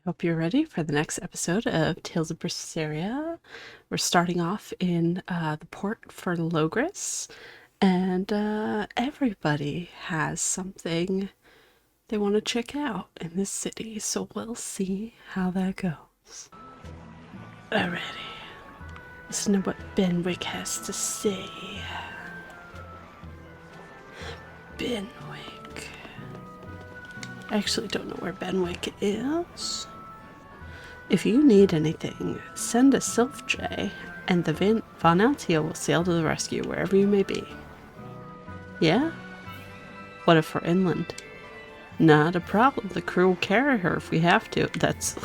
hope you're ready for the next episode of Tales of Berseria. We're starting off in the port for Logris, and everybody has something they want to check out in this city, so we'll see how that goes. Alrighty, listen to what Benwick has to say. Benwick. I actually don't know where Benwick is. If you need anything, send a Sylph J, and the Von Altia will sail to the rescue wherever you may be. Yeah? What if we're inland? Not a problem. The crew will carry her if we have to. That's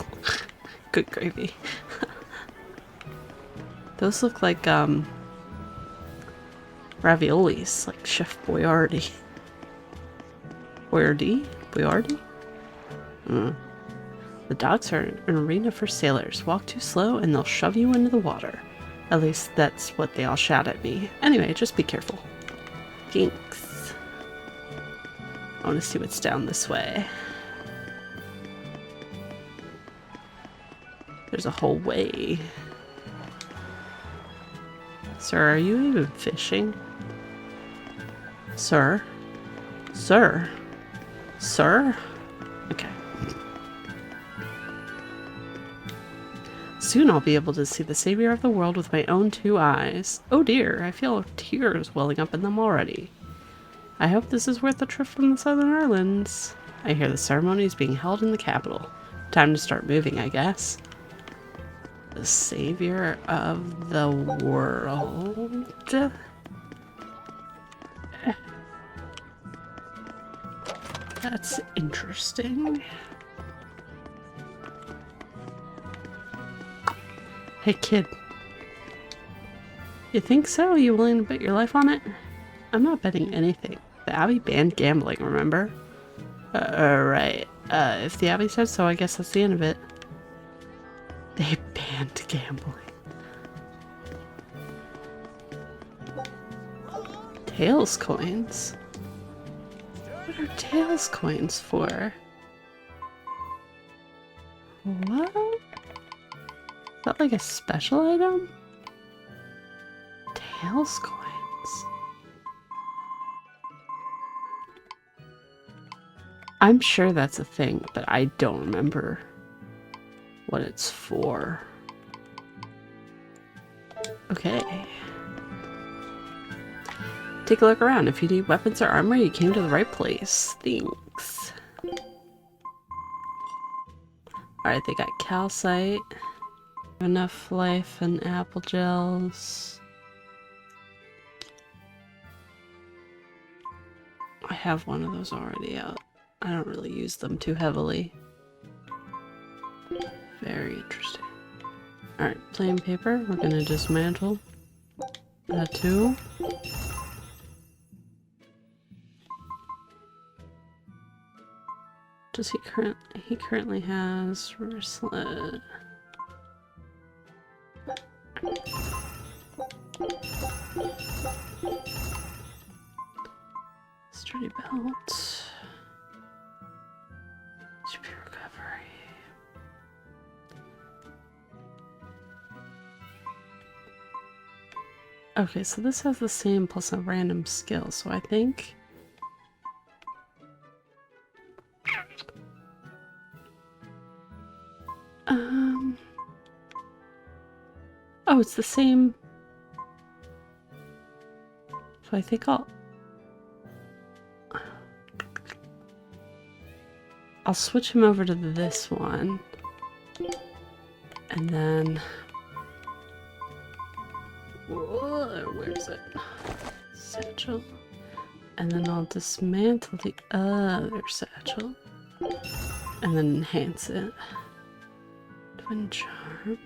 good gravy. Those look like raviolis, like Chef Boyardee. Boyardee? The docks are an arena for sailors. Walk too slow and they'll shove you into the water. At least that's what they all shout at me. Anyway, just be careful. Jinx. I want to see what's down this way. There's a whole way. Sir, are you even fishing? Sir? Sir? Sir? Okay. Soon I'll be able to see the savior of the world with my own two eyes. Oh dear, I feel tears welling up in them already. I hope this is worth the trip from the Southern Islands. I hear the ceremony is being held in the capital. Time to start moving, I guess. The savior of the world. That's interesting. Hey kid. You think so? Are you willing to bet your life on it? I'm not betting anything. The Abbey banned gambling, remember? Right. If the Abbey said so, I guess that's the end of it. They banned gambling. Tails coins? What are Tails coins for? What? Is that like a special item? Tails coins. I'm sure that's a thing, but I don't remember what it's for. Okay. Take a look around. If you need weapons or armor, you came to the right place. Thanks. Alright, they got calcite. Enough life and apple gels. I have one of those already out. I don't really use them too heavily. Very interesting. Alright, plain paper. We're gonna dismantle that too. Does he currently has wristlet. Sturdy belt. Super recovery. Okay, so this has the same plus a random skill, so I think oh, it's the same. So I think I'll switch him over to this one. And then where is it? Satchel. And then I'll dismantle the other satchel. And then enhance it. Twin charm.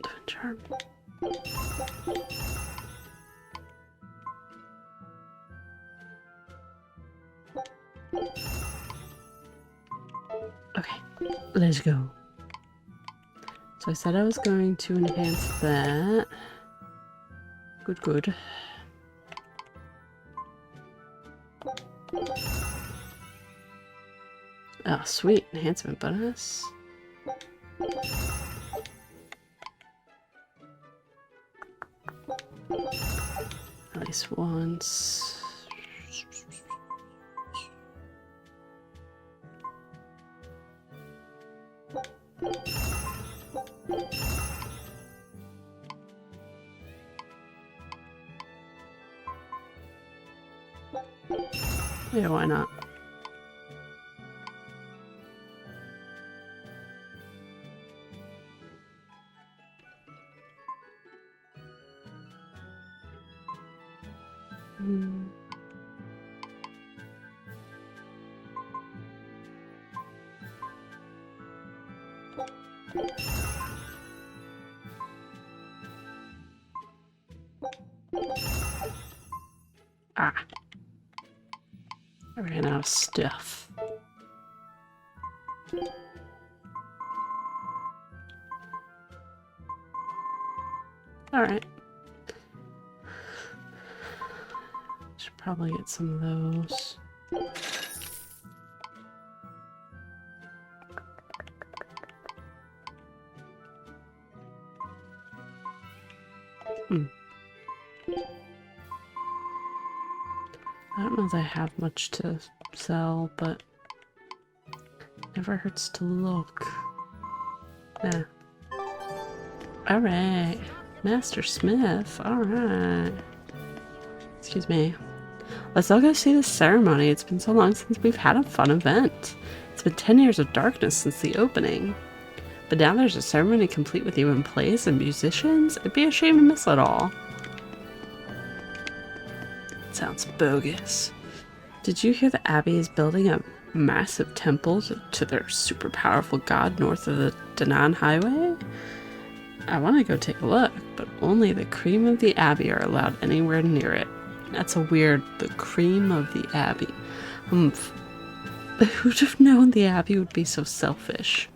Twin charm. Okay, let's go. So I said I was going to enhance that. Good, good. Oh, sweet. Enhancement bonus. At least once. Yeah, why not? Ah. I ran out of stuff. Alright. Should probably get some of those. I don't know that I have much to sell, but never hurts to look. Yeah. Alright. Master Smith. Alright. Excuse me. Let's all go see the ceremony. It's been so long since we've had a fun event. It's been 10 years of darkness since the opening. But now there's a ceremony complete with even plays and musicians. It'd be a shame to miss it all. Sounds bogus. Did you hear the Abbey is building a massive temple to their super powerful god north of the Danann Highway? I want to go take a look, but only the cream of the Abbey are allowed anywhere near it. That's a weird, the cream of the Abbey. Who'd have known the Abbey would be so selfish?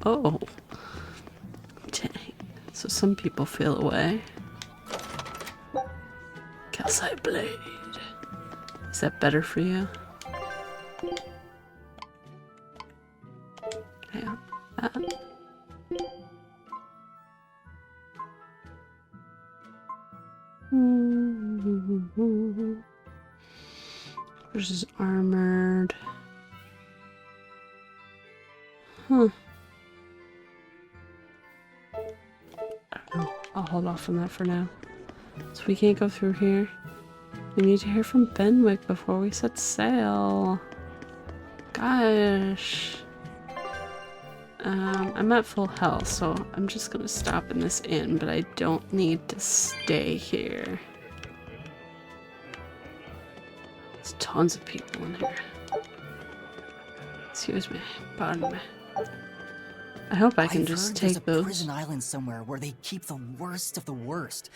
Oh. Dang. So some people feel away. Calcite blade. Is that better for you? Yeah. Versus armored. Huh. I don't know. I'll hold off on that for now. So we can't go through here. We need to hear from Benwick before we set sail. Gosh. I'm at full health, so I'm just gonna stop in this inn, but I don't need to stay here. There's tons of people in here. Excuse me. Pardon me. I hope I can just take those. There's a prison island somewhere where they keep the worst of the worst,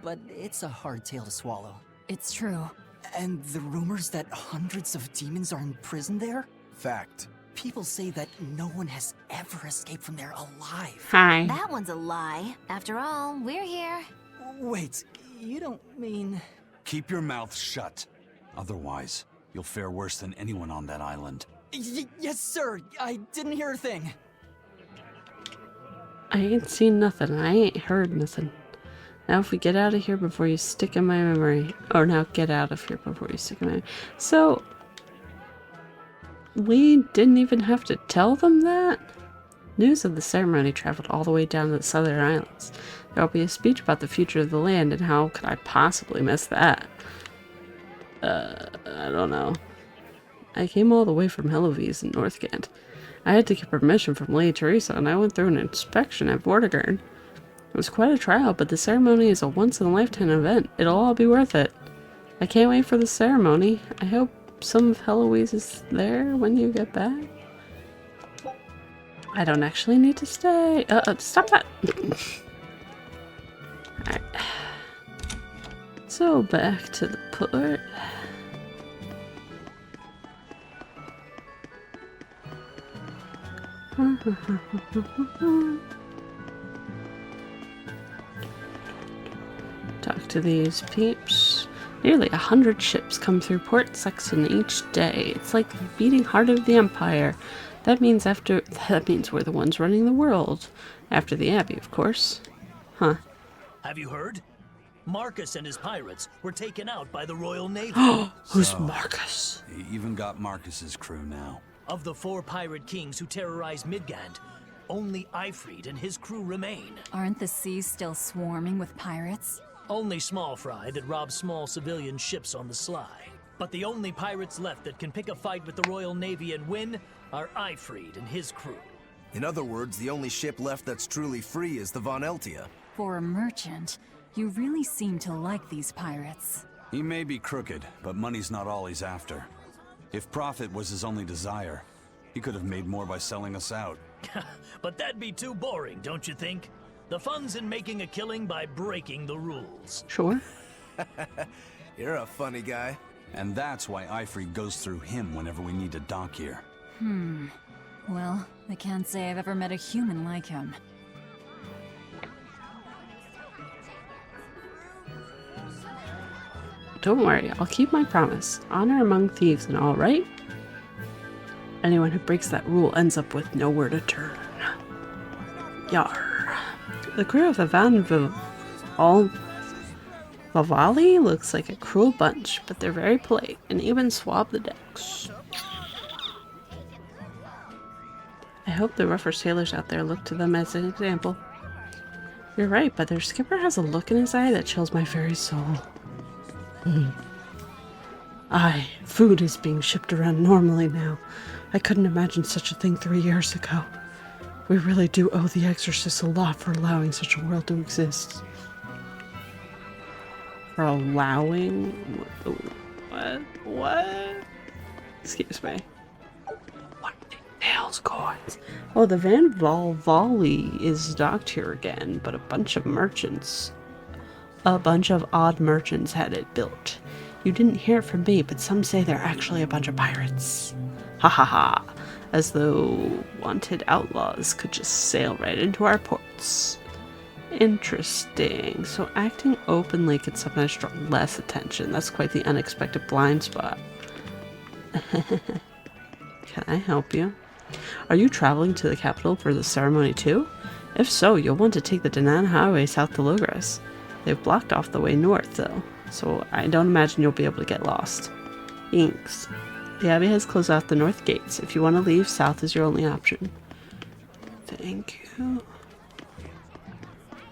but it's a hard tale to swallow. It's true. And the rumors that hundreds of demons are imprisoned there? Fact. People say that no one has ever escaped from there alive. Hi. That one's a lie. After all, we're here. Wait, you don't mean... Keep your mouth shut. Otherwise, you'll fare worse than anyone on that island. Yes, sir. I didn't hear a thing. I ain't seen nothing. I ain't heard nothing. Now if we get out of here before you stick in my memory. Or now get out of here before you stick in my memory. So... we didn't even have to tell them that? News of the ceremony traveled all the way down to the southern islands. There will be a speech about the future of the land, and how could I possibly miss that? I don't know. I came all the way from Heloise in Northgate. I had to get permission from Lady Teresa, and I went through an inspection at Vortigern. It was quite a trial, but the ceremony is a once-in-a-lifetime event. It'll all be worth it. I can't wait for the ceremony. I hope some of Heloise is there when you get back. I don't actually need to stay. Stop that! Alright. So, back to the port. talk to these peeps. Nearly 100 ships come through Port Saxon each day. It's like the beating heart of the Empire. That means we're the ones running the world. After the Abbey, of course. Huh. Have you heard? Marcus and his pirates were taken out by the Royal Navy. Who's So, Marcus? He even got Marcus's crew now. Of the 4 pirate kings who terrorized Midgand, only Ifrid and his crew remain. Aren't the seas still swarming with pirates? Only small fry that rob small civilian ships on the sly. But the only pirates left that can pick a fight with the Royal Navy and win are Ifrid and his crew. In other words, the only ship left that's truly free is the Von Eltia. For a merchant, you really seem to like these pirates. He may be crooked, but money's not all he's after. If profit was his only desire, he could have made more by selling us out. But that'd be too boring, don't you think? The fun's in making a killing by breaking the rules. Sure. You're a funny guy. And that's why Ifrid goes through him whenever we need to dock here. Well, I can't say I've ever met a human like him. Don't worry, I'll keep my promise. Honor among thieves and all, right? Anyone who breaks that rule ends up with nowhere to turn. Yar. The crew of the Lavali looks like a cruel bunch, but they're very polite and even swab the decks. I hope the rougher sailors out there look to them as an example. You're right, but their skipper has a look in his eye that chills my very soul. Aye, food is being shipped around normally now. I couldn't imagine such a thing 3 years ago. We really do owe the Exorcists a lot for allowing such a world to exist. For allowing? What? Excuse me. What the hell's going? Oh, the Van Volley is docked here again, but a bunch of odd merchants had it built. You didn't hear it from me, but some say they're actually a bunch of pirates. Ha ha ha. As though wanted outlaws could just sail right into our ports. Interesting. So acting openly could sometimes draw less attention. That's quite the unexpected blind spot. Can I help you? Are you traveling to the capital for the ceremony too? If so, you'll want to take the Danan Highway south to Logres. They've blocked off the way north, though, so I don't imagine you'll be able to get lost. Thanks. The Abbey has closed off the north gates. If you want to leave, south is your only option. Thank you.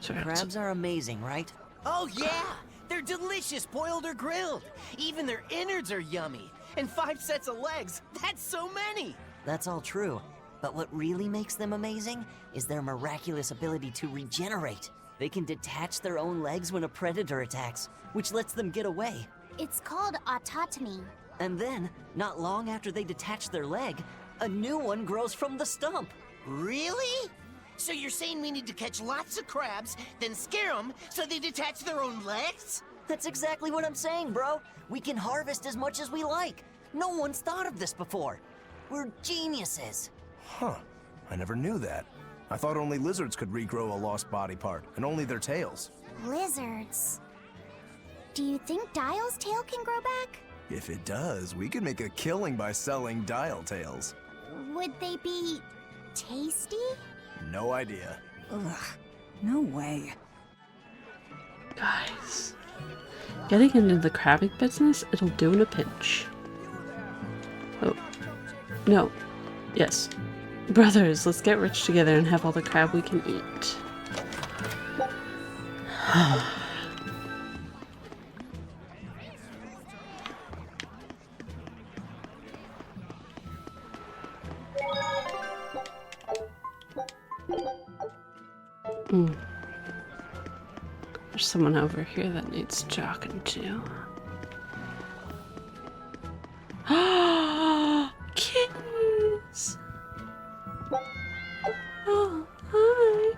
Sorry, Crabs are amazing, right? Oh yeah! They're delicious, boiled or grilled. Even their innards are yummy. And 5 sets of legs, that's so many! That's all true. But what really makes them amazing is their miraculous ability to regenerate. They can detach their own legs when a predator attacks, which lets them get away. It's called autotomy. And then, not long after they detach their leg, a new one grows from the stump. Really? So you're saying we need to catch lots of crabs, then scare them so they detach their own legs? That's exactly what I'm saying, bro. We can harvest as much as we like. No one's thought of this before. We're geniuses. Huh. I never knew that. I thought only lizards could regrow a lost body part, and only their tails. Lizards. Do you think Dial's tail can grow back? If it does, we could make a killing by selling dial tails. Would they be tasty? No idea. Ugh, no way. Guys, getting into the crabbing business, it'll do in a pinch. Oh, no. Yes. Brothers, let's get rich together and have all the crab we can eat. There's someone over here that needs talking to. Kittens! Oh, hi!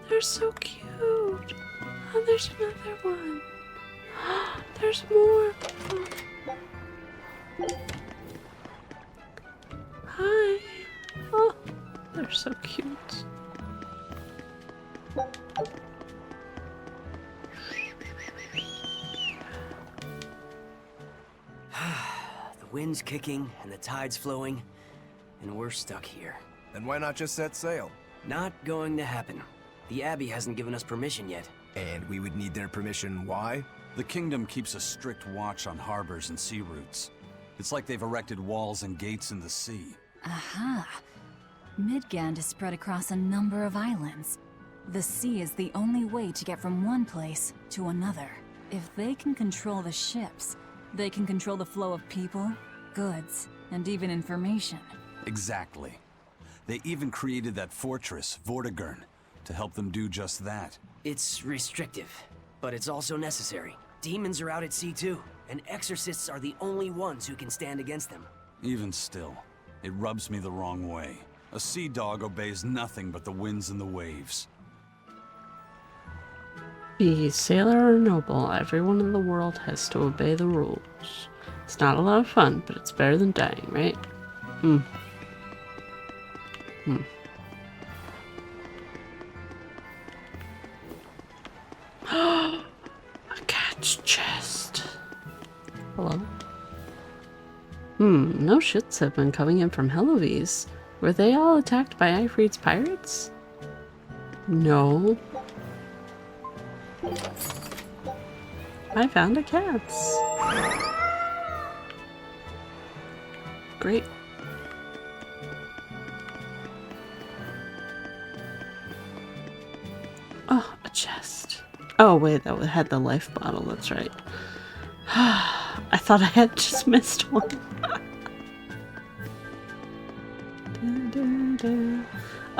They're so cute! Oh, there's another one! There's more! Hi! Oh, they're so cute. wind's kicking and the tide's flowing, and we're stuck here. Then why not just set sail? Not going to happen. The Abbey hasn't given us permission yet. And we would need their permission, why? The kingdom keeps a strict watch on harbors and sea routes. It's like they've erected walls and gates in the sea. Aha. Midgand is spread across a number of islands. The sea is the only way to get from one place to another. If they can control the ships, they can control the flow of people, goods, and even information. Exactly. They even created that fortress, Vortigern, to help them do just that. It's restrictive, but it's also necessary. Demons are out at sea too, and exorcists are the only ones who can stand against them. Even still, it rubs me the wrong way. A sea dog obeys nothing but the winds and the waves. Be sailor or noble, everyone in the world has to obey the rules. It's not a lot of fun, but it's better than dying, right? A cat's chest. Hello? No ships have been coming in from Heloise. Were they all attacked by Ifrit's pirates? No. I found a cat's. Great. Oh, a chest. Oh wait, that had the life bottle, that's right. I thought I had just missed one.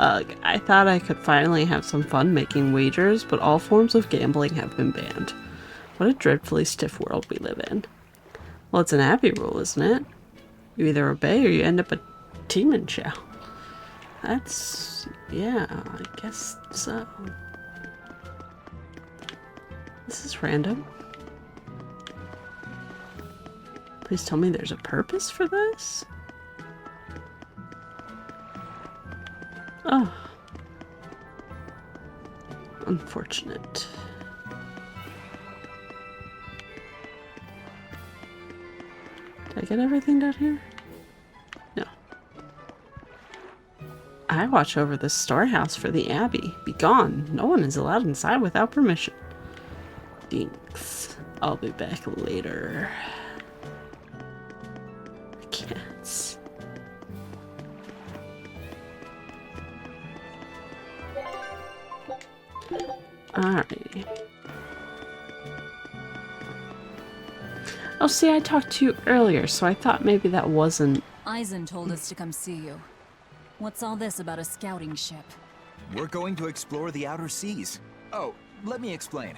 I thought I could finally have some fun making wagers, but all forms of gambling have been banned. What a dreadfully stiff world we live in. Well, it's an Abbey rule, isn't it? You either obey or you end up a demon show. That's... yeah, I guess so. This is random. Please tell me there's a purpose for this? Oh. Unfortunate. Did I get everything down here? No. I watch over the storehouse for the Abbey. Be gone. No one is allowed inside without permission. Thanks. I'll be back later. Cats. Alrighty. Oh, see, I talked to you earlier, so I thought maybe that wasn't... Eisen told us to come see you. What's all this about a scouting ship? We're going to explore the outer seas. Oh, let me explain.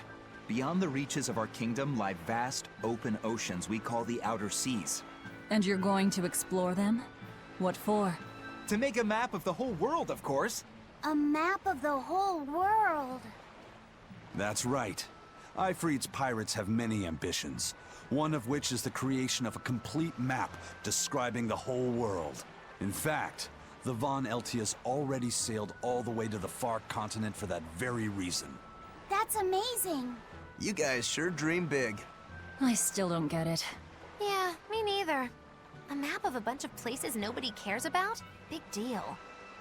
Beyond the reaches of our kingdom lie vast, open oceans we call the outer seas. And you're going to explore them? What for? To make a map of the whole world, of course. A map of the whole world. That's right. Ifrit's pirates have many ambitions, one of which is the creation of a complete map describing the whole world. In fact, the Von Eltias already sailed all the way to the far continent for that very reason. That's amazing. You guys sure dream big. I still don't get it. Yeah, me neither. A map of a bunch of places nobody cares about? Big deal.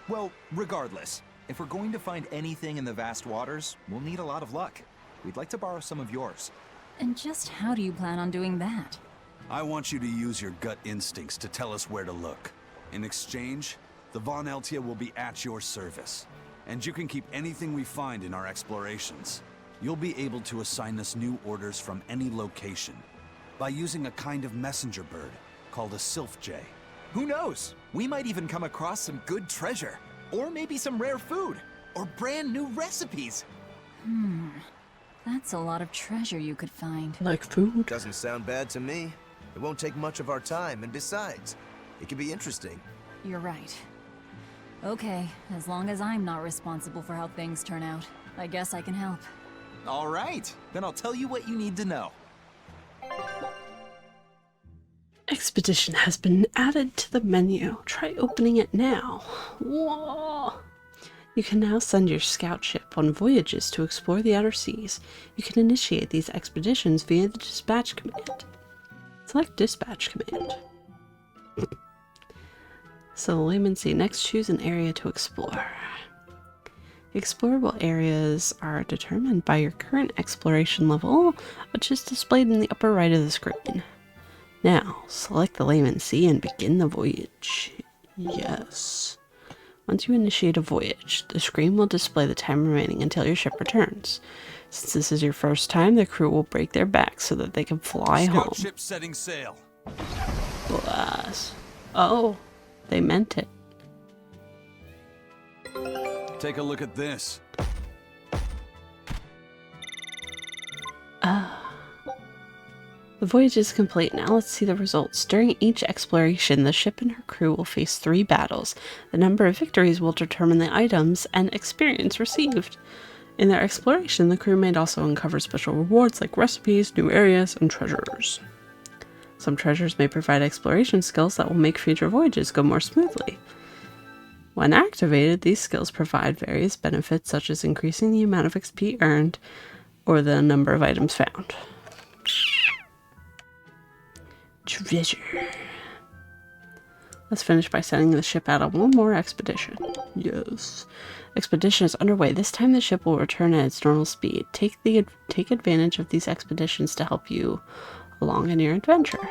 Well, regardless, if we're going to find anything in the vast waters, we'll need a lot of luck. We'd like to borrow some of yours. And just how do you plan on doing that? I want you to use your gut instincts to tell us where to look. In exchange, the Von Eltia will be at your service. And you can keep anything we find in our explorations. You'll be able to assign us new orders from any location by using a kind of messenger bird called a sylph jay. Who knows? We might even come across some good treasure. Or maybe some rare food. Or brand new recipes. That's a lot of treasure you could find. Like food? Doesn't sound bad to me. It won't take much of our time, and besides, it could be interesting. You're right. Okay, as long as I'm not responsible for how things turn out, I guess I can help. All right, then I'll tell you what you need to know. Expedition has been added to the menu. Try opening it now. Whoa! You can now send your scout ship on voyages to explore the outer seas. You can initiate these expeditions via the dispatch command. Select dispatch command. So the layman see. Next, choose an area to explore. Explorable areas are determined by your current exploration level, which is displayed in the upper right of the screen. Now, select the layman sea and begin the voyage. Yes. Once you initiate a voyage, the screen will display the time remaining until your ship returns. Since this is your first time, the crew will break their backs so that they can fly home. Scout ship setting sail. Blast. Oh, they meant it. Take a look at this. The voyage is complete. Now let's see the results. During each exploration, the ship and her crew will face 3 battles. The number of victories will determine the items and experience received. In their exploration, the crew may also uncover special rewards like recipes, new areas, and treasures. Some treasures may provide exploration skills that will make future voyages go more smoothly. When activated, these skills provide various benefits such as increasing the amount of XP earned or the number of items found. Treasure. Let's finish by sending the ship out on one more expedition. Yes. Expedition is underway. This time the ship will return at its normal speed. Take advantage of these expeditions to help you along in your adventure.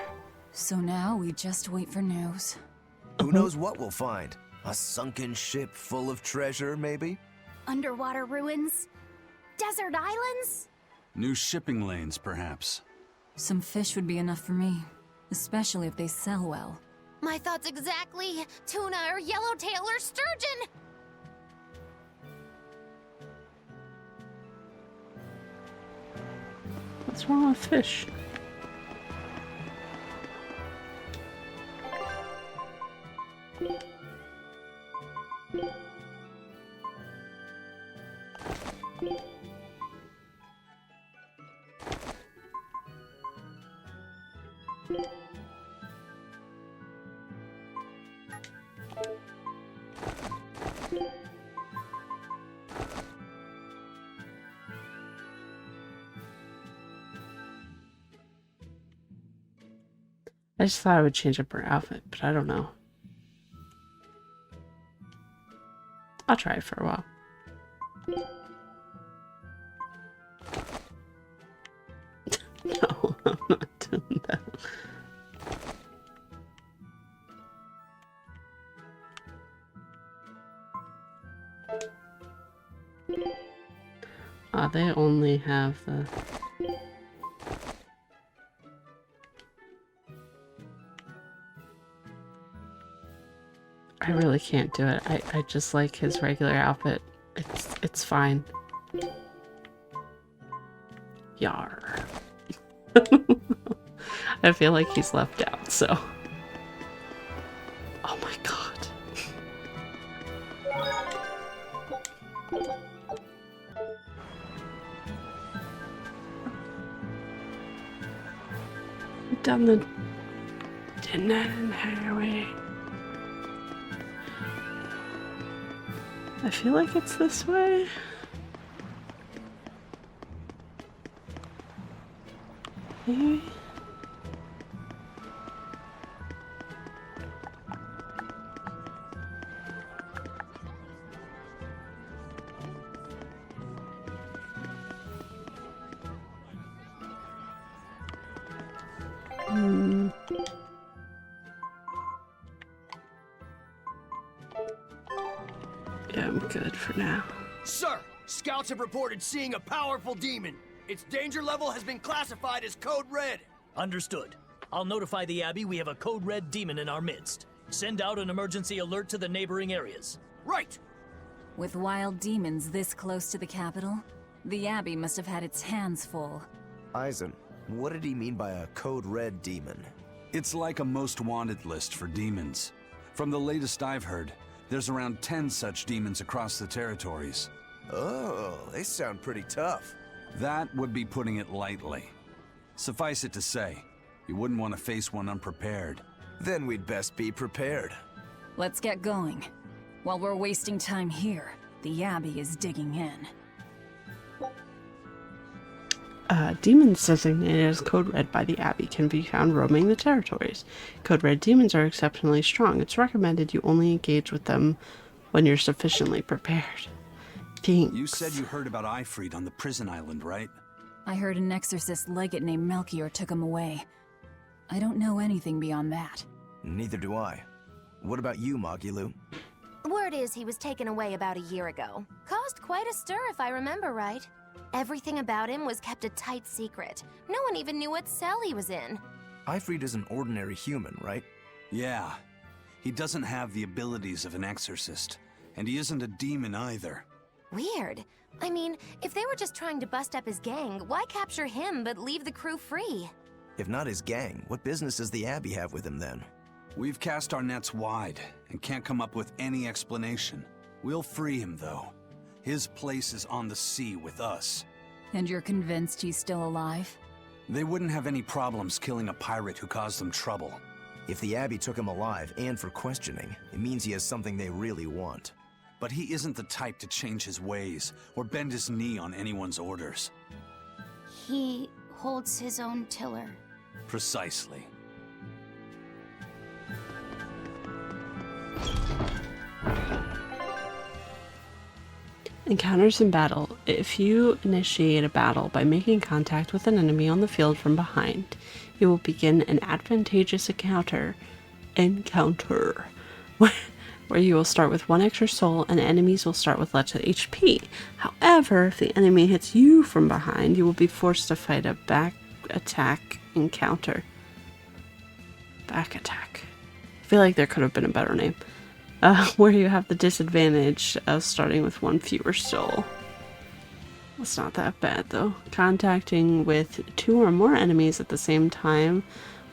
So now we just wait for news. Who knows what we'll find? A sunken ship full of treasure, maybe? Underwater ruins? Desert islands? New shipping lanes, perhaps. Some fish would be enough for me, especially if they sell well. My thoughts exactly. Tuna or yellowtail or sturgeon. What's wrong with fish? I just thought I would change up her outfit, but I don't know. I'll try it for a while. No, I'm not doing that. They only have the... I really can't do it. I just like his regular outfit. It's fine. Yar. I feel like he's left out, so. Oh my god. Down the Denan Highway. I feel like it's this way. Maybe? Yeah, I'm good for now. Sir, scouts have reported seeing a powerful demon. Its danger level has been classified as Code Red. Understood. I'll notify the Abbey we have a Code Red demon in our midst. Send out an emergency alert to the neighboring areas. Right! With wild demons this close to the capital, the Abbey must have had its hands full. Eisen, what did he mean by a Code Red demon? It's like a most wanted list for demons. From the latest I've heard, there's around 10 such demons across the territories. Oh, they sound pretty tough. That would be putting it lightly. Suffice it to say, you wouldn't want to face one unprepared. Then we'd best be prepared. Let's get going. While we're wasting time here, the Abbey is digging in. Demons designated as Code Red by the Abbey can be found roaming the territories. Code Red demons are exceptionally strong. It's recommended you only engage with them when you're sufficiently prepared. Thanks. You said you heard about Ifrit on the prison island, right? I heard an exorcist legate named Melchior took him away. I don't know anything beyond that. Neither do I. What about you, Magilou? Word is he was taken away about a year ago. Caused quite a stir, if I remember right. Everything about him was kept a tight secret. No one even knew what cell he was in. Ifrit is an ordinary human, right? Yeah. He doesn't have the abilities of an exorcist, and he isn't a demon either. Weird. I mean, if they were just trying to bust up his gang, why capture him but leave the crew free? If not his gang, what business does the Abbey have with him then? We've cast our nets wide and can't come up with any explanation. We'll free him, though. His place is on the sea with us. And you're convinced he's still alive? They wouldn't have any problems killing a pirate who caused them trouble. If the Abbey took him alive and for questioning, it means he has something they really want. But he isn't the type to change his ways or bend his knee on anyone's orders. He holds his own tiller. Precisely. Encounters in battle. If you initiate a battle by making contact with an enemy on the field from behind, you will begin an advantageous encounter where you will start with 1 extra soul and enemies will start with less HP. However, if the enemy hits you from behind, you will be forced to fight a back attack encounter. Back attack. I feel like there could have been a better name. Where you have the disadvantage of starting with 1 fewer soul. It's not that bad though. Contacting with 2 or more enemies at the same time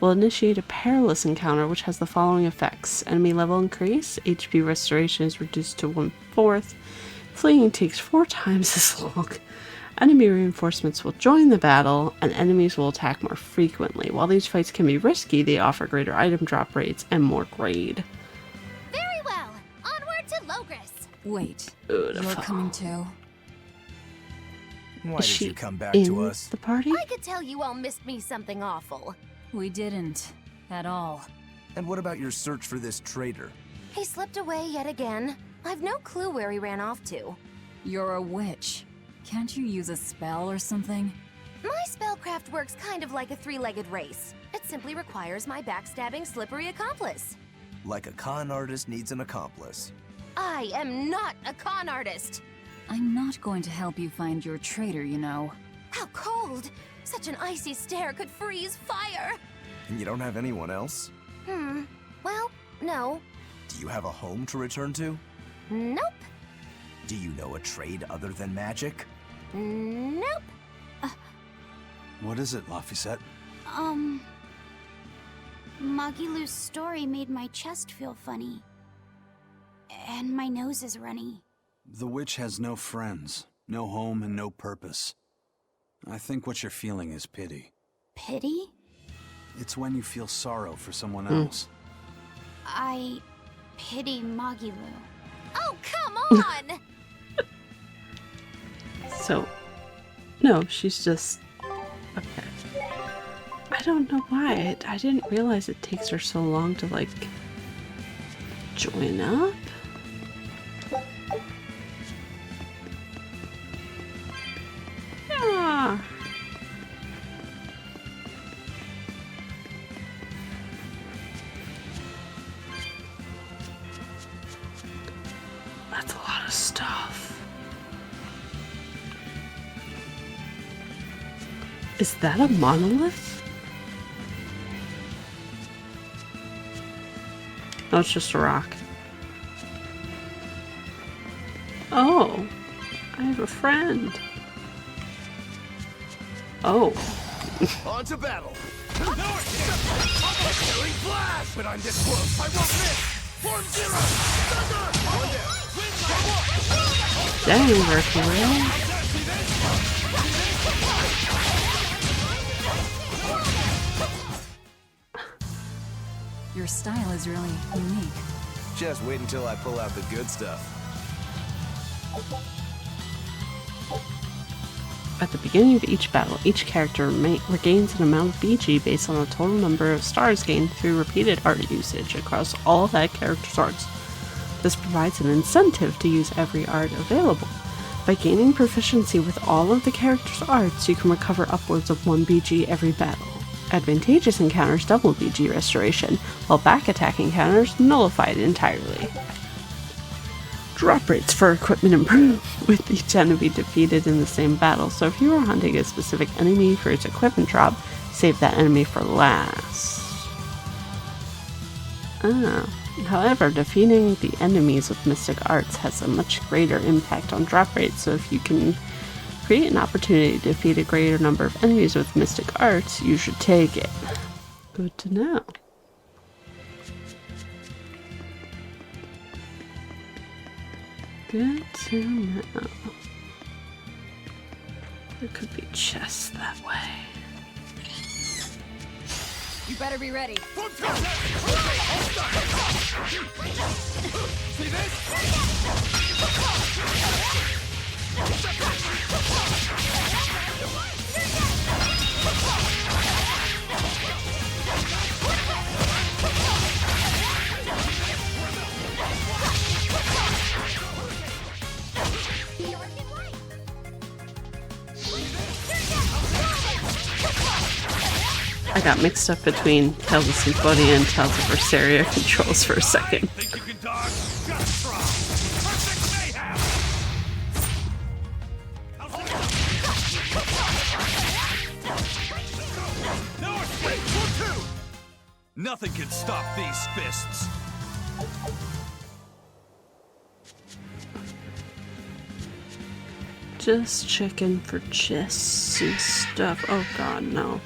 will initiate a perilous encounter which has the following effects. Enemy level increase, HP restoration is reduced to 1/4, fleeing takes 4 times as long, enemy reinforcements will join the battle, and enemies will attack more frequently. While these fights can be risky, they offer greater item drop rates and more grade. Very well. Onward to Logris. Wait, Beautiful. you're coming too? Why Is did she you come back in to us? the party? I could tell you all missed me something awful. We didn't. At all. And what about your search for this traitor? He slipped away yet again. I've no clue where he ran off to. You're a witch. Can't you use a spell or something? My spellcraft works kind of like a 3-legged race. It simply requires my backstabbing, slippery accomplice. Like a con artist needs an accomplice. I am not a con artist. I'm not going to help you find your traitor, you know. How cold! Such an icy stare could freeze fire! And you don't have anyone else? Well, no. Do you have a home to return to? Nope. Do you know a trade other than magic? Nope. What is it, Laphicet? Magilou's story made my chest feel funny. And my nose is runny. The witch has no friends, no home, and no purpose. I think what you're feeling is pity. Pity? It's when you feel sorrow for someone else. I pity Magilou. Oh, come on! So, no, she's just... Okay. I don't know why. I didn't realize it takes her so long to, like, join up. Yeah. That's a lot of stuff. Is that a monolith? No, it's just a rock. Oh, I have a friend. Oh. On to battle! Flash! But I'm this close, I won't miss! Form 0! Thunder! Dang, Berseria. Your style is really unique. Just wait until I pull out the good stuff. At the beginning of each battle, each character regains an amount of BG based on the total number of stars gained through repeated art usage across all that character's arts. This provides an incentive to use every art available. By gaining proficiency with all of the character's arts, you can recover upwards of 1 BG every battle. Advantageous encounters double BG restoration, while back-attack encounters nullify it entirely. Drop rates for equipment improve with each enemy defeated in the same battle, so if you are hunting a specific enemy for its equipment drop, save that enemy for last. However, defeating the enemies with mystic arts has a much greater impact on drop rates, so if you can create an opportunity to defeat a greater number of enemies with mystic arts, you should take it. Good to know. Good to know. There could be chests that way. You better be ready. See this? I got mixed up between Tales of Symphonia and Tales of Berseria controls for a second. Think you can dodge? Just try. Perfect mayhem! No escape! For 2! Nothing can stop these fists. Just checking for chests and stuff. Oh god, no.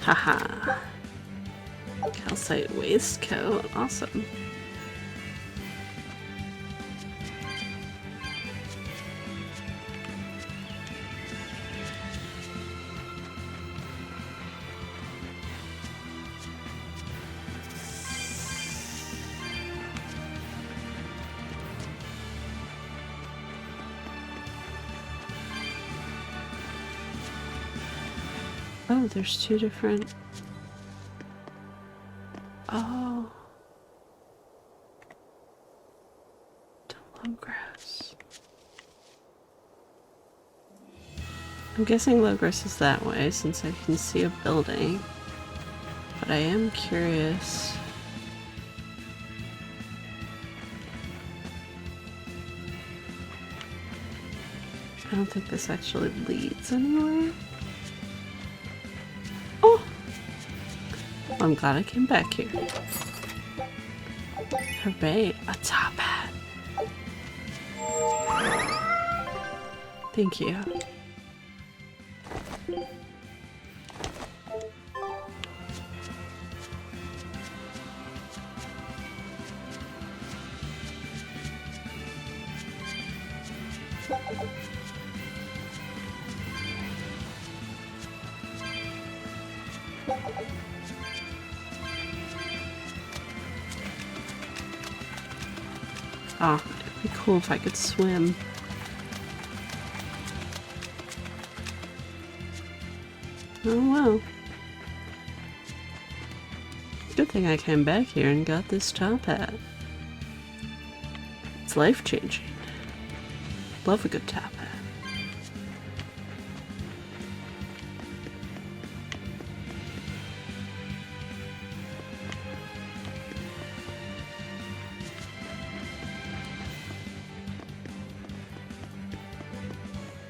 Haha. Calcite waistcoat. Awesome. Oh, there's 2 different... Oh. Logris. I'm guessing Logris is that way since I can see a building. But I am curious. I don't think this actually leads anywhere. Oh! I'm glad I came back here. Hooray, a top hat. Thank you. Oh, it'd be cool if I could swim. Oh well. Good thing I came back here and got this top hat. It's life-changing. Love a good top hat.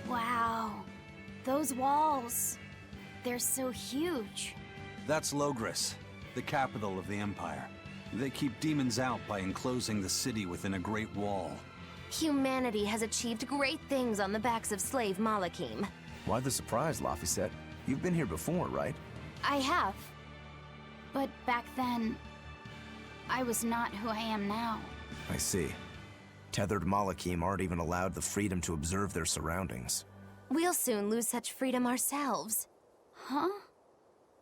Wow. Those walls. They're so huge. That's Logris, the capital of the Empire. They keep demons out by enclosing the city within a great wall. Humanity has achieved great things on the backs of slave Malakim. Why the surprise, Laphicet? You've been here before, right? I have. But back then, I was not who I am now. I see. Tethered Malakim aren't even allowed the freedom to observe their surroundings. We'll soon lose such freedom ourselves. Huh?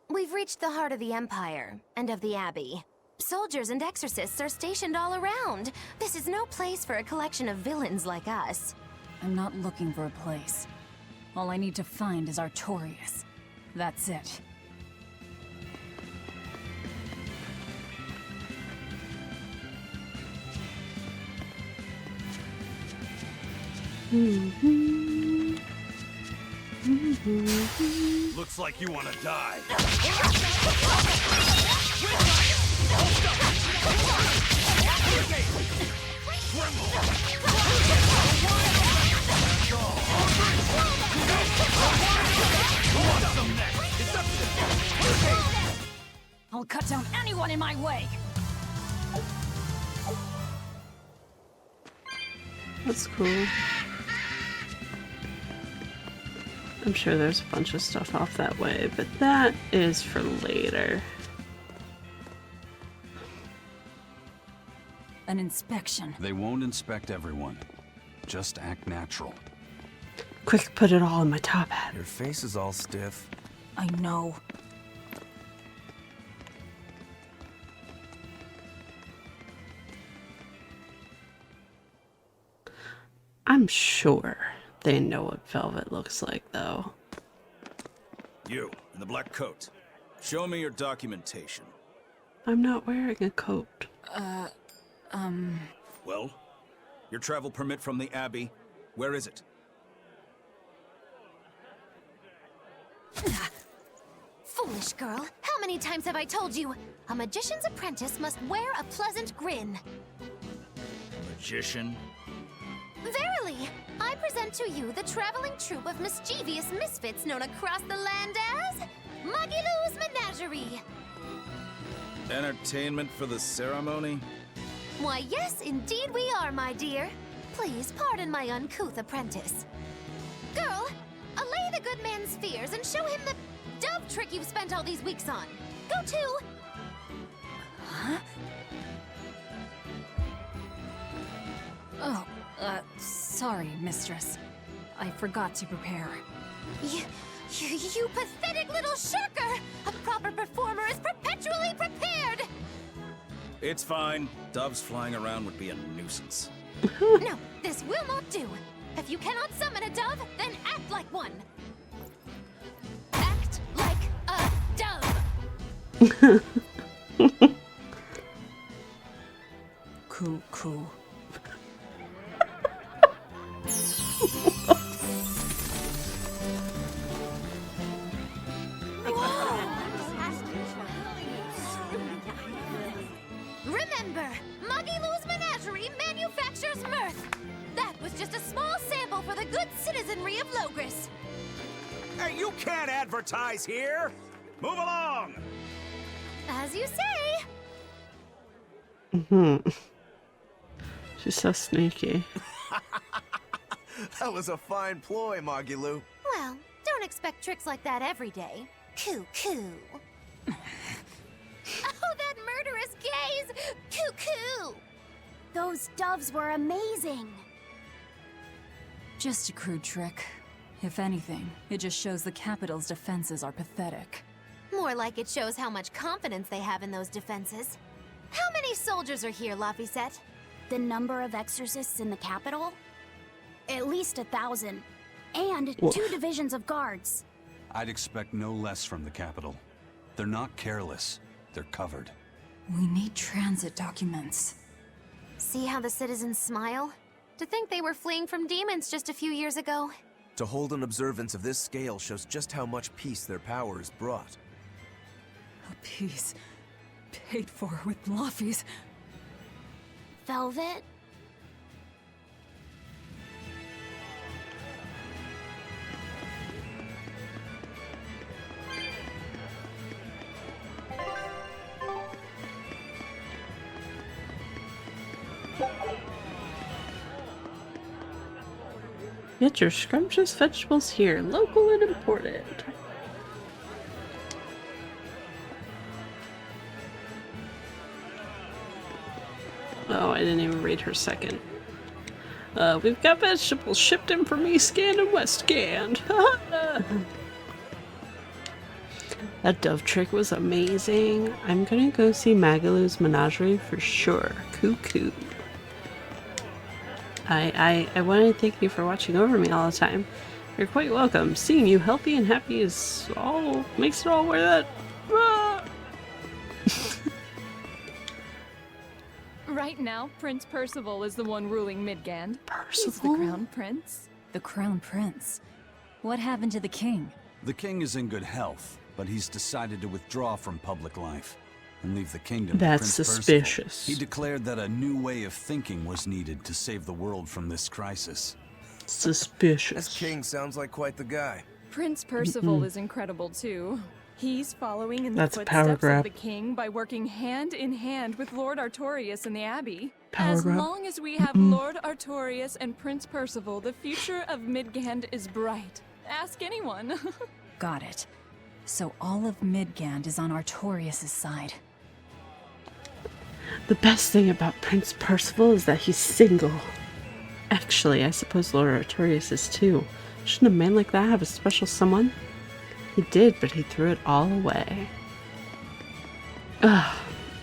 We've reached the heart of the Empire, and of the Abbey. Soldiers and exorcists are stationed all around. This is no place for a collection of villains like us. I'm not looking for a place. All I need to find is Artorias. That's it. Looks like you want to die. I'll cut down anyone in my way! That's cool. I'm sure there's a bunch of stuff off that way, but that is for later. An inspection. They won't inspect everyone. Just act natural. Quick, put it all in my top hat. Your face is all stiff. I know. I'm sure they know what velvet looks like, though. You, in the black coat. Show me your documentation. I'm not wearing a coat. Well, your travel permit from the Abbey, where is it? Foolish girl, how many times have I told you? A magician's apprentice must wear a pleasant grin. Magician? Verily, I present to you the traveling troupe of mischievous misfits known across the land as Magillou's Menagerie. Entertainment for the ceremony? Why, yes, indeed we are, my dear. Please pardon my uncouth apprentice. Girl, allay the good man's fears and show him the dove trick you've spent all these weeks on. Go to... Huh? Oh, sorry, mistress. I forgot to prepare. You pathetic little shirker! A proper performer is perpetually prepared! It's fine. Doves flying around would be a nuisance. No, this will not do. If you cannot summon a dove, then act like one. Act like a dove! Cool. Remember, Magillou's Menagerie manufactures mirth. That was just a small sample for the good citizenry of Logris. Hey, you can't advertise here! Move along! As you say. She's so sneaky. That was a fine ploy, Magilou. Well, don't expect tricks like that every day. Coo. Oh, that murderous gaze! Coo. Those doves were amazing. Just a crude trick. If anything, it just shows the capital's defenses are pathetic. More like it shows how much confidence they have in those defenses. How many soldiers are here, Laphicet? The number of exorcists in the capital? At least 1,000. And 2 divisions of guards. I'd expect no less from the capital. They're not careless. They're covered. We need transit documents. See how the citizens smile? To think they were fleeing from demons just a few years ago. To hold an observance of this scale shows just how much peace their powers brought. A piece paid for with Laffy's. Velvet? Get your scrumptious vegetables here, local and imported. Oh, I didn't even read her second. We've got vegetables shipped in from East Gand and West Gand. That dove trick was amazing. I'm gonna go see Magalou's menagerie for sure. Cuckoo. I want to thank you for watching over me all the time. You're quite welcome. Seeing you healthy and happy is all makes it all worth it. Ah! Right now, Prince Percival is the one ruling Midgand. Percival? He's the crown prince. The crown prince. What happened to the king? The king is in good health, but he's decided to withdraw from public life and leave the kingdom to That's Prince suspicious. Percival. He declared that a new way of thinking was needed to save the world from this crisis. Suspicious. This king sounds like quite the guy. Prince Percival is incredible too. He's following in the That's a power footsteps grab. of the king by working hand in hand with Lord Artorias and the Abbey. Power As grab. long as we have Lord Artorias and Prince Percival, the future of Midgand is bright. Ask anyone. Got it. So all of Midgand is on Artorias' side. The best thing about Prince Percival is that he's single. Actually, I suppose Lord Artorias is too. Shouldn't a man like that have a special someone? He did, but he threw it all away. Ugh.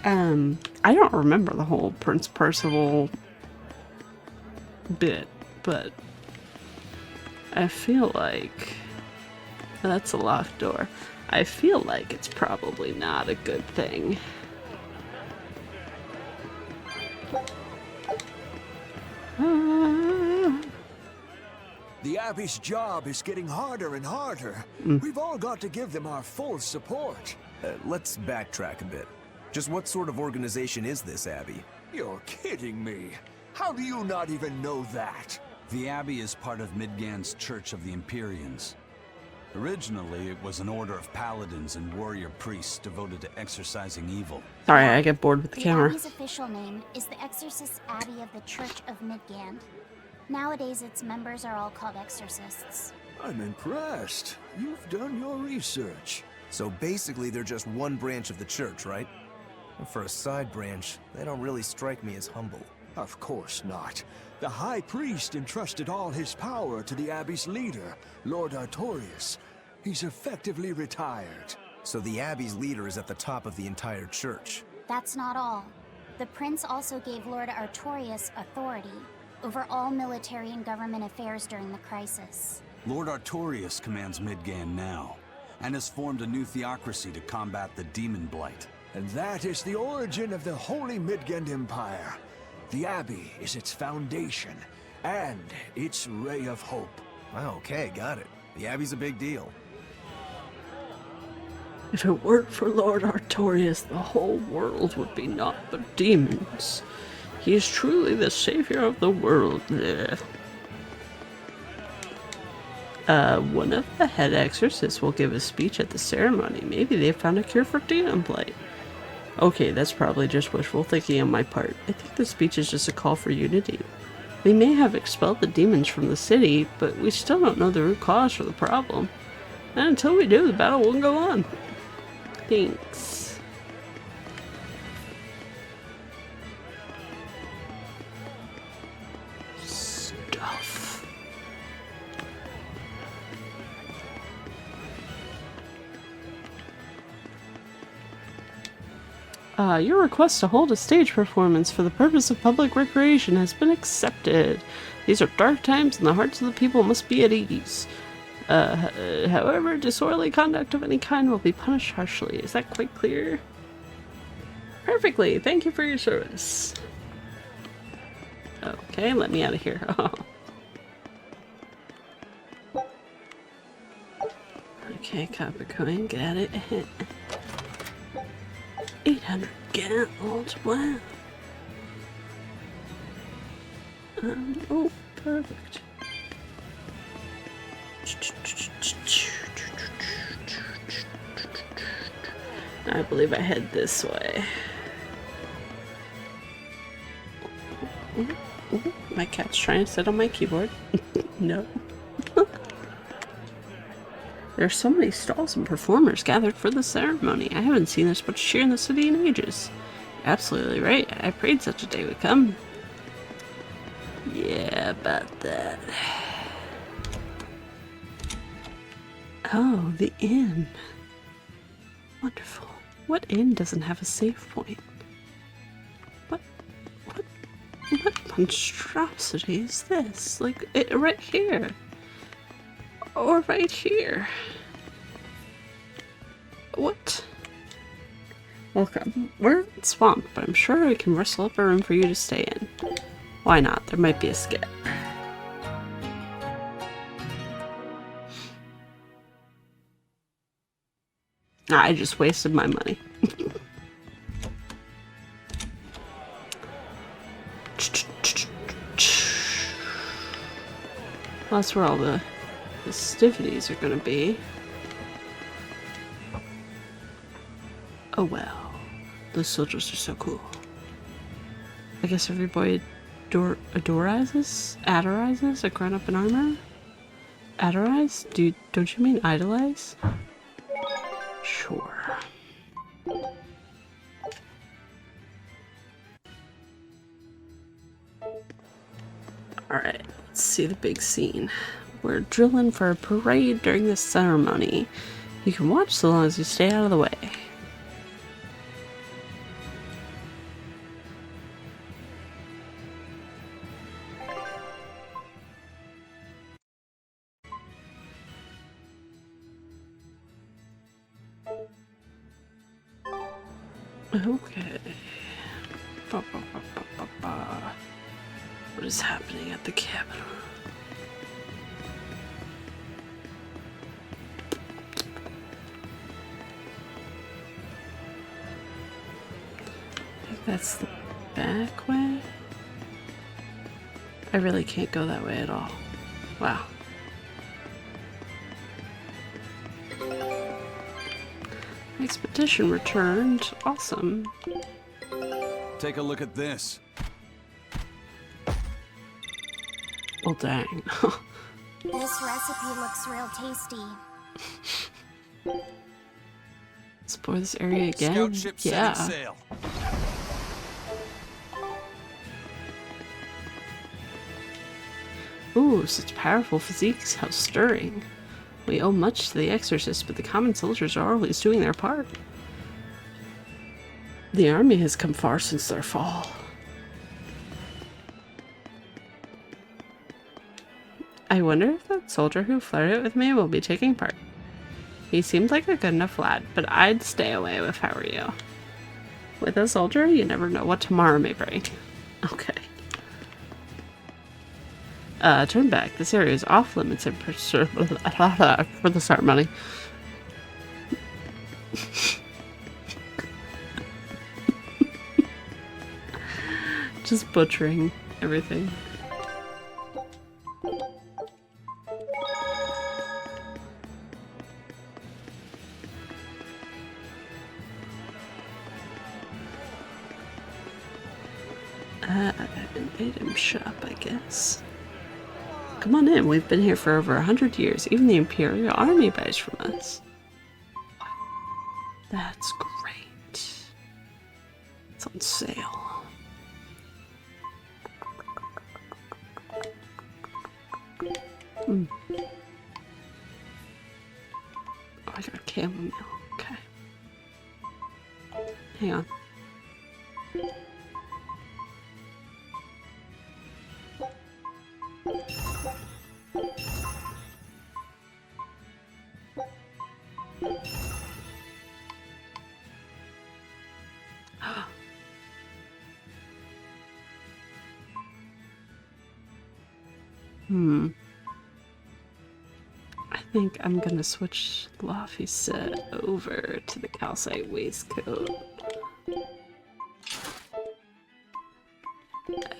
I don't remember the whole Prince Percival bit, but I feel like that's a locked door. I feel like it's probably not a good thing. The Abbey's job is getting harder and harder. We've all got to give them our full support. Let's backtrack a bit. Just what sort of organization is this Abbey? You're kidding me. How do you not even know that? The Abbey is part of Midgand's Church of the Empyreans. Originally, it was an order of paladins and warrior priests devoted to exorcising evil. Sorry, I get bored with the camera. Abbey's official name is the Exorcist Abbey of the Church of Midgand. Nowadays, its members are all called exorcists. I'm impressed. You've done your research. So basically, they're just one branch of the church, right? For a side branch, they don't really strike me as humble. Of course not. The High Priest entrusted all his power to the Abbey's leader, Lord Artorias. He's effectively retired. So the Abbey's leader is at the top of the entire church. That's not all. The prince also gave Lord Artorias authority over all military and government affairs during the crisis. Lord Artorias commands Midgand now, and has formed a new theocracy to combat the demon blight. And that is the origin of the Holy Midgand Empire. The Abbey is its foundation, and its ray of hope. Okay, got it. The Abbey's a big deal. If it weren't for Lord Artorias, the whole world would be naught but demons. He is truly the savior of the world. Blech. One of the head exorcists will give a speech at the ceremony. Maybe they found a cure for demon blight. Okay, that's probably just wishful thinking on my part. I think the speech is just a call for unity. We may have expelled the demons from the city, but we still don't know the root cause for the problem. And until we do, the battle won't go on. Thanks. Stuff. Your request to hold a stage performance for the purpose of public recreation has been accepted. These are dark times and the hearts of the people must be at ease. However, disorderly conduct of any kind will be punished harshly. Is that quite clear? Perfectly. Thank you for your service. Okay, let me out of here. Okay, copper coin, got it. 800 gallons, wow. Oh, perfect. I believe I head this way. Ooh, my cat's trying to sit on my keyboard. No. There's so many stalls and performers gathered for the ceremony. I haven't seen this much cheer in the city in ages. Absolutely right. I prayed such a day would come. Yeah, about that. Oh, the inn. Wonderful. What inn doesn't have a save point? What monstrosity is this? Like, right here. Or right here. What? Welcome. We're swamped, but I'm sure we can rustle up a room for you to stay in. Why not? There might be a skip. I just wasted my money. Well, that's where all the festivities are gonna be. Oh well. Those soldiers are so cool. I guess every boy adorizes a grown up in armor? Adorize? Don't you mean idolize? Sure. Alright, let's see the big scene. We're drilling for a parade during this ceremony. You can watch so long as you stay out of the way. Okay. What is happening at the cabin? I think that's the back way. I really can't go that way at all. Wow. Expedition returned. Awesome. Take a look at this. Well, dang. This recipe looks real tasty. Explore this area again? Scout ship Yeah. setting sail. Ooh, such powerful physiques. How stirring. We owe much to the exorcists, but the common soldiers are always doing their part. The army has come far since their fall. I wonder if that soldier who flirted with me will be taking part. He seemed like a good enough lad, but I'd stay away if I were you. With a soldier, you never know what tomorrow may bring. Okay. Turn back. This area is off limits for the ceremony. Just butchering everything. An item shop, I guess. Come on in, we've been here for over 100 years. Even the Imperial Army buys from us. That's great. It's on sale. Oh, I got chamomile. Okay. Hang on. I think I'm gonna switch Laphicet over to the calcite waistcoat.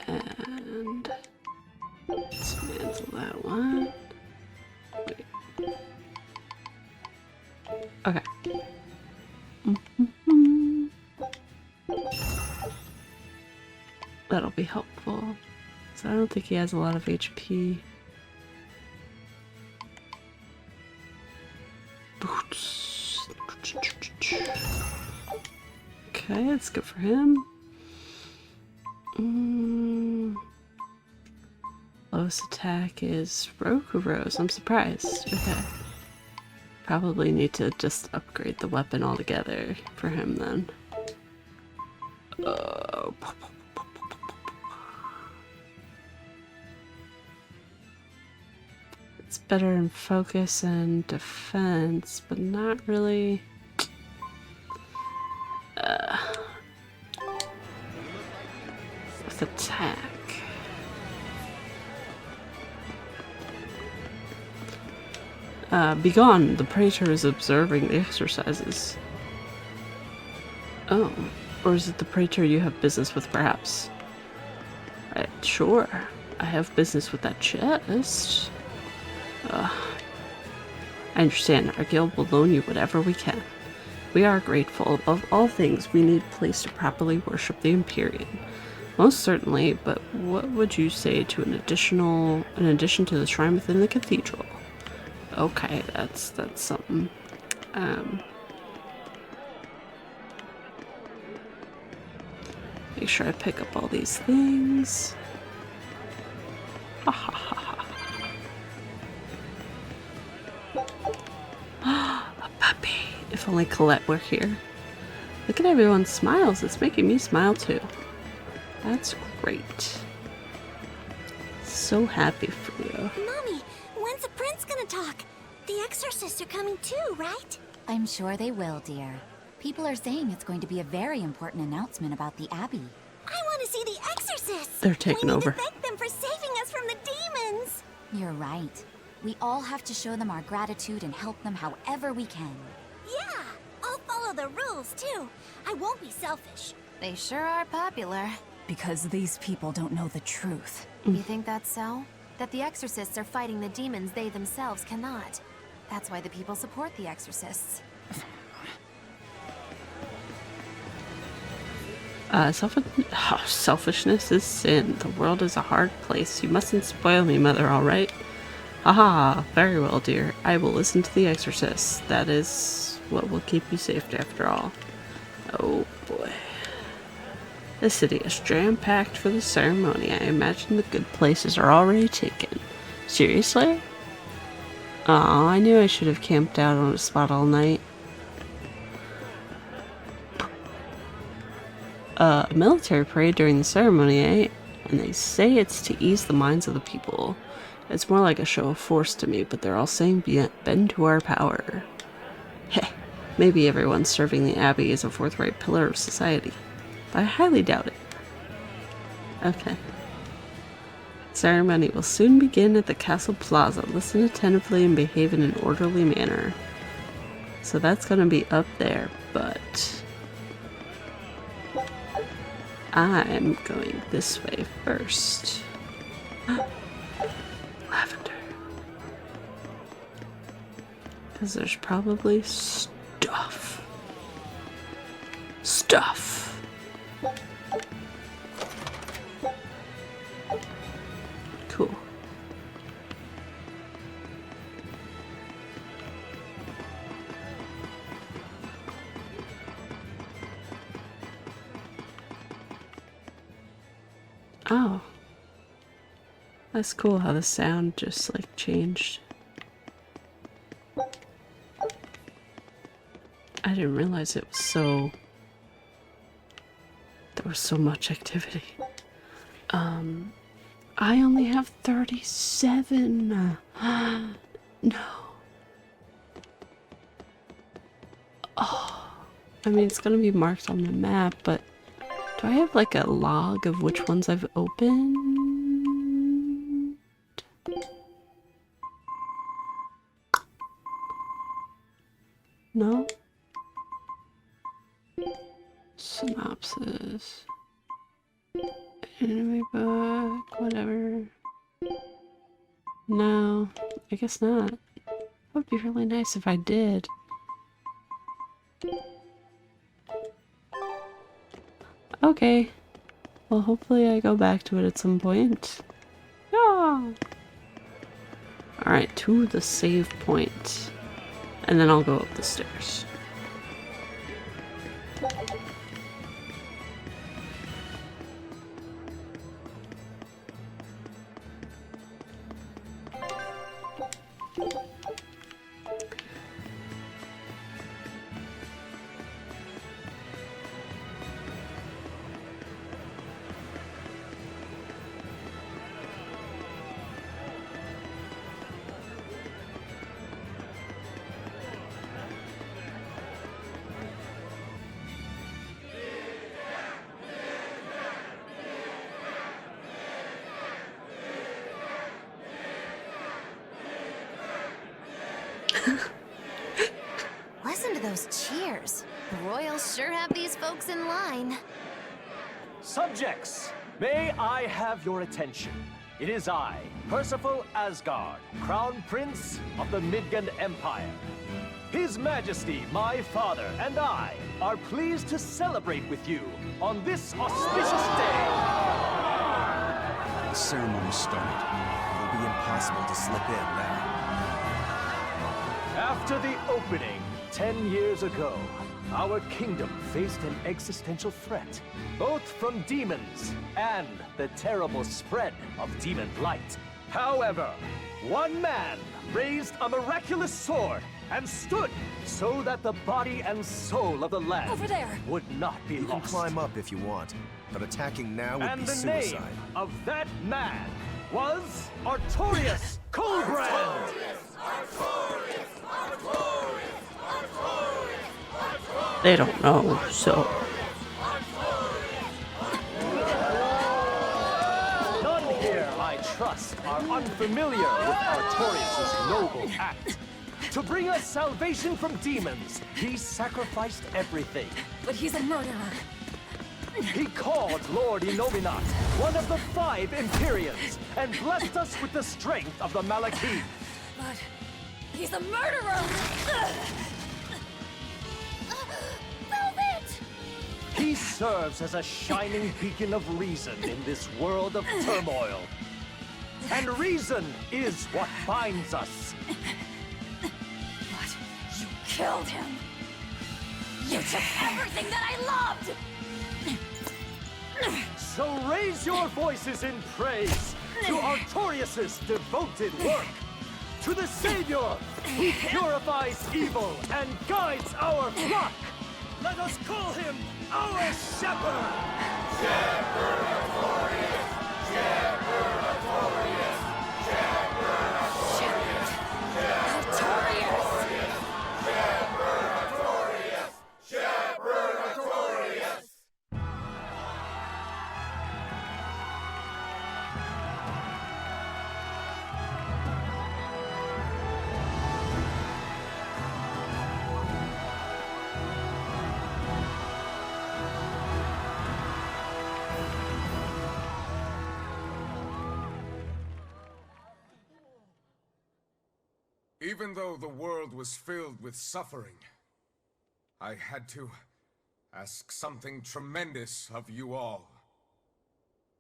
And dismantle that one. Wait. Okay. That'll be helpful. So I don't think he has a lot of HP. Boots. Okay, that's good for him. Lowest attack is Roku Rose. I'm surprised. Okay. Probably need to just upgrade the weapon altogether for him then. It's better in focus and defense, but not really. With attack. Begone! The Praetor is observing the exercises. Oh, or is it the Praetor you have business with, perhaps? Right, sure. I have business with that chest. I understand. Our guild will loan you whatever we can. We are grateful. Above all things, we need a place to properly worship the Empyrean. Most certainly, but what would you say to an addition to the shrine within the cathedral? Okay, that's something. Make sure I pick up all these things. Ha ha ha ha. A puppy. If only Colette were here. Look at everyone's smiles. It's making me smile too. That's great. So happy for you. Mommy, when's the prince gonna talk? The exorcists are coming too, right? I'm sure they will, dear. People are saying it's going to be a very important announcement about the Abbey. I want to see the exorcists! They're taking over. We need to thank them for saving us from the demons! You're right. We all have to show them our gratitude and help them however we can. Yeah! I'll follow the rules, too. I won't be selfish. They sure are popular. Because these people don't know the truth. You think that's so? That the exorcists are fighting the demons they themselves cannot. That's why the people support the exorcists. Selfishness is sin. The world is a hard place. You mustn't spoil me, mother, alright? Haha, very well, dear. I will listen to the exorcists. That is what will keep you safe after all. Oh boy. The city is jam-packed for the ceremony. I imagine the good places are already taken. Seriously? Aw, I knew I should have camped out on a spot all night. A military parade during the ceremony, eh? And they say it's to ease the minds of the people. It's more like a show of force to me, but they're all saying bend to our power. Heh, maybe everyone serving the Abbey is a forthright pillar of society. But I highly doubt it. Okay. Ceremony will soon begin at the castle plaza. Listen attentively and behave in an orderly manner. So that's gonna be up there, but I'm going this way first. Lavender. Because there's probably stuff. Cool. Oh. That's cool how the sound just like changed. I didn't realize it was so... There was so much activity. I only have 37. No. Oh. I mean, it's gonna be marked on the map, but do I have like a log of which ones I've opened? No? Synopsis. Anime book, whatever. No, I guess not. That would be really nice if I did. Okay. Well, hopefully I go back to it at some point. Yeah. Alright, to the save point. And then I'll go up the stairs. those cheers. The royals sure have these folks in line. Subjects, may I have your attention? It is I, Percival Asgard, Crown Prince of the Midgard Empire. His Majesty, my father, and I are pleased to celebrate with you on this auspicious day. The ceremony started. It'll be impossible to slip in now. After the opening, 10 years ago, our kingdom faced an existential threat, both from demons and the terrible spread of demon light. However, one man raised a miraculous sword and stood so that the body and soul of the land Over there. would not be You lost. can climb up if you want, but attacking now would And be the suicide. name of that man was Artorius Colbrand! They don't know, so. None here, I trust, are unfamiliar with Artorius' noble act. To bring us salvation from demons, he sacrificed everything. But he's a murderer. He called Lord Innominat one of the 5 Empyreans and blessed us with the strength of the Malachim. But he's a murderer! Velvet! He serves as a shining beacon of reason in this world of turmoil. And reason is what binds us. But you killed him! You took everything that I loved! So raise your voices in praise to Artorius' devoted work, to the Savior who purifies evil and guides our flock. Let us call him our Shepherd! Shepherd Artorius! Shepherd Artorius! Shepherd Artorius! Artorius! Shepherd Artorius! Shepherd Artorius! Even though the world was filled with suffering, I had to ask something tremendous of you all.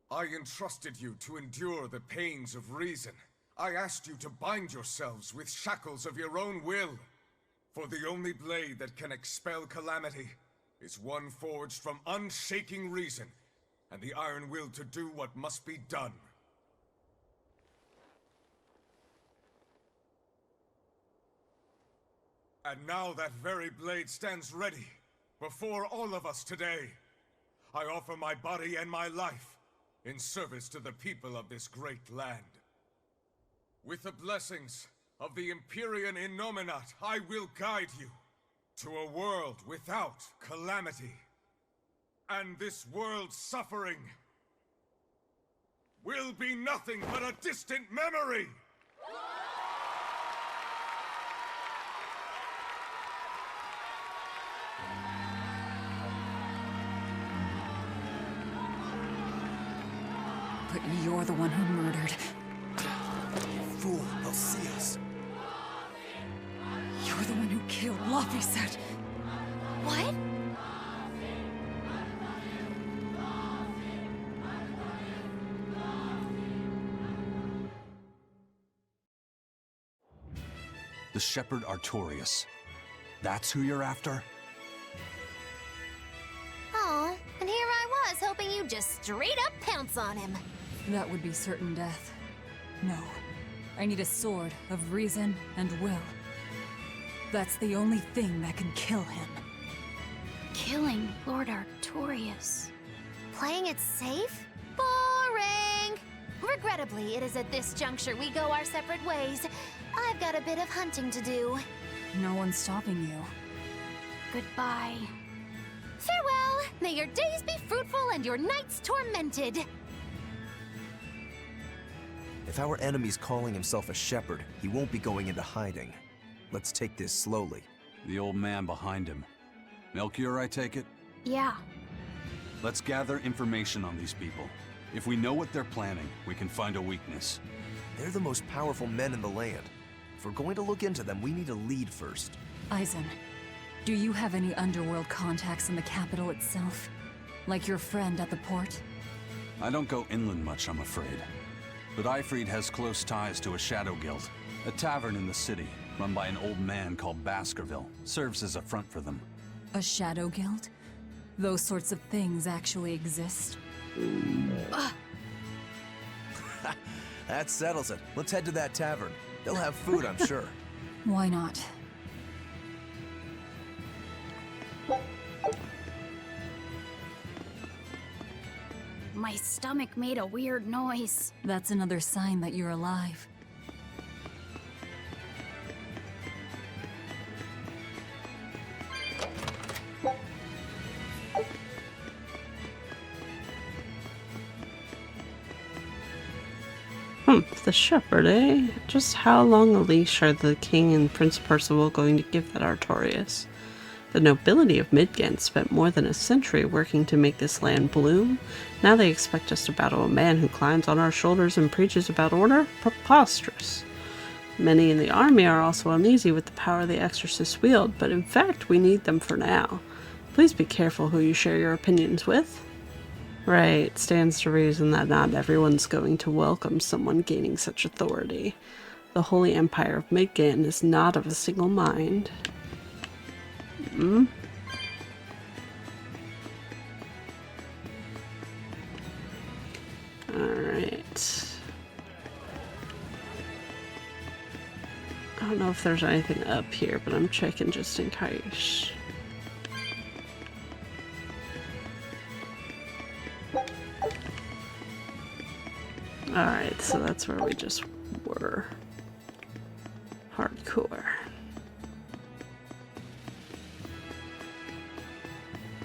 I entrusted you to endure the pains of reason. I asked you to bind yourselves with shackles of your own will. For the only blade that can expel calamity is one forged from unshaking reason and the iron will to do what must be done. And now that very blade stands ready, before all of us today. I offer my body and my life, in service to the people of this great land. With the blessings of the Empyrean Innominat, I will guide you to a world without calamity. And this world's suffering will be nothing but a distant memory! But you're the one who murdered. Fool, they'll see us. You're the one who killed Laphicet. What? The Shepherd Artorius. That's who you're after? Oh, and here I was hoping you'd just straight up pounce on him. That would be certain death. No. I need a sword of reason and will. That's the only thing that can kill him. Killing Lord Artorius. Playing it safe? Boring! Regrettably, it is at this juncture we go our separate ways. I've got a bit of hunting to do. No one's stopping you. Goodbye. Farewell! May your days be fruitful and your nights tormented! If our enemy's calling himself a shepherd, he won't be going into hiding. Let's take this slowly. The old man behind him. Melchior, I take it? Yeah. Let's gather information on these people. If we know what they're planning, we can find a weakness. They're the most powerful men in the land. If we're going to look into them, we need a lead first. Eisen, do you have any underworld contacts in the capital itself? Like your friend at the port? I don't go inland much, I'm afraid. But Eifried has close ties to a shadow guild. A tavern in the city, run by an old man called Baskerville, serves as a front for them. A shadow guild? Those sorts of things actually exist? That settles it. Let's head to that tavern. They'll have food, I'm sure. Why not? My stomach made a weird noise. That's another sign that you're alive. The shepherd, eh? Just how long a leash are the king and Prince Percival going to give that Artorias? The nobility of Midgand spent more than a century working to make this land bloom. Now they expect us to battle a man who climbs on our shoulders and preaches about order? Preposterous. Many in the army are also uneasy with the power the exorcists wield, but in fact we need them for now. Please be careful who you share your opinions with. Right, stands to reason that not everyone's going to welcome someone gaining such authority. The Holy Empire of Midgand is not of a single mind. Alright. I don't know if there's anything up here, but I'm checking just in case. Alright, so that's where we just were. Hardcore.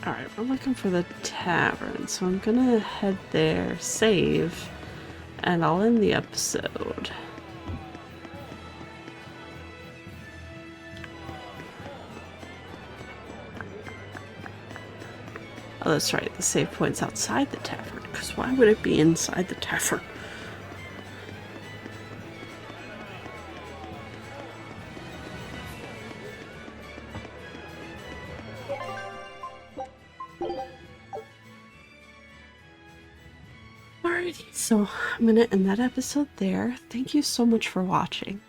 Alright, we're looking for the tavern, so I'm gonna head there, save, and I'll end the episode. Oh, that's right, the save point's outside the tavern, because why would it be inside the tavern? Alrighty, so I'm gonna end that episode there. Thank you so much for watching.